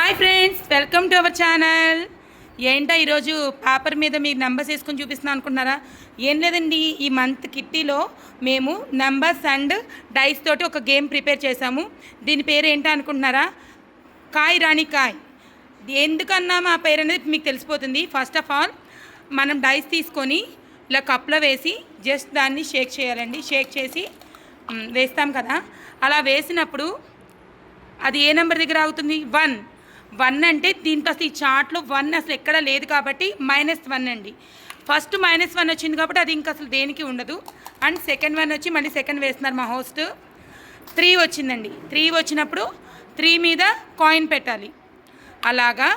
Hi friends, welcome to our channel. ఏంటో ఈరోజు paper మీద మీరు నెంబర్స్ వేసుకొని చూపిస్తున్నాను అనుకుంటున్నారా? ఏం లేదండి, ఈ మంత్ కిట్టీలో మేము నెంబర్స్ అండ్ డైస్ తోటి ఒక గేమ్ ప్రిపేర్ చేశాము. దీని పేరు ఏంటో అనుకుంటున్నారా? కాయ్ రాణి కాయ్. ఎందుకన్నా మా పేరు అనేది మీకు తెలిసిపోతుంది. ఫస్ట్ ఆఫ్ ఆల్ మనం డైస్ తీసుకొని ఇలా కప్లో వేసి జస్ట్ దాన్ని షేక్ చేయాలండి. షేక్ చేసి వేస్తాం కదా, అలా వేసినప్పుడు అది ఏ నెంబర్ దగ్గర అవుతుంది? 1 అంటే దీంట్లో అసలు ఈ చార్ట్లో 1 అసలు ఎక్కడ లేదు కాబట్టి -1 అండి. ఫస్ట్ -1 వచ్చింది కాబట్టి అది ఇంకా అసలు దేనికి ఉండదు. అండ్ సెకండ్ 1 వచ్చి మళ్ళీ సెకండ్ వేస్తున్నారు మా హోస్ట్. 3 వచ్చిందండి. 3 వచ్చినప్పుడు 3 మీద కాయిన్ పెట్టాలి. అలాగా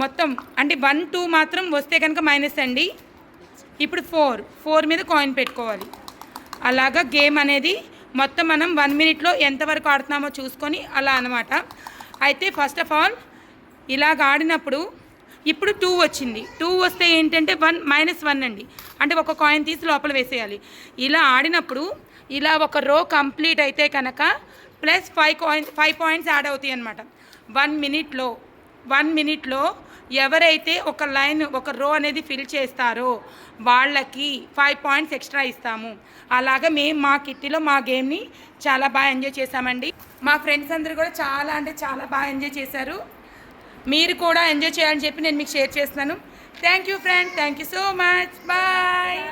మొత్తం అంటే 1, 2 మాత్రం వస్తే కనుక మైనస్ అండి. ఇప్పుడు 4 మీద కాయిన్ పెట్టుకోవాలి. అలాగా గేమ్ అనేది మొత్తం మనం 1 మినిట్లో ఎంతవరకు ఆడుతున్నామో చూసుకొని అలా అనమాట. అయితే ఫస్ట్ ఆఫ్ ఆల్ ఇలాగ ఆడినప్పుడు ఇప్పుడు 2 వచ్చింది. 2 వస్తే ఏంటంటే -1 అండి. అంటే ఒక కాయిన్ తీసి లోపల వేసేయాలి. ఇలా ఆడినప్పుడు ఇలా ఒక రో కంప్లీట్ అయితే కనుక ప్లస్ 5 పాయింట్స్ యాడ్ అవుతాయి అన్నమాట. 1 మినిట్లో ఎవరైతే ఒక లైన్ ఒక రో అనేది ఫిల్ చేస్తారో వాళ్ళకి 5 పాయింట్స్ ఎక్స్ట్రా ఇస్తాము. అలాగే మేము మా కిట్టీలో మా గేమ్ని చాలా బాగా ఎంజాయ్ చేసామండి. మా ఫ్రెండ్స్ అందరూ కూడా చాలా అంటే చాలా బాగా ఎంజాయ్ చేశారు. మీరు కూడా ఎంజాయ్ చేయాలని చెప్పి నేను మీకు షేర్ చేస్తున్నాను. Thank you friend, thank you so much, bye.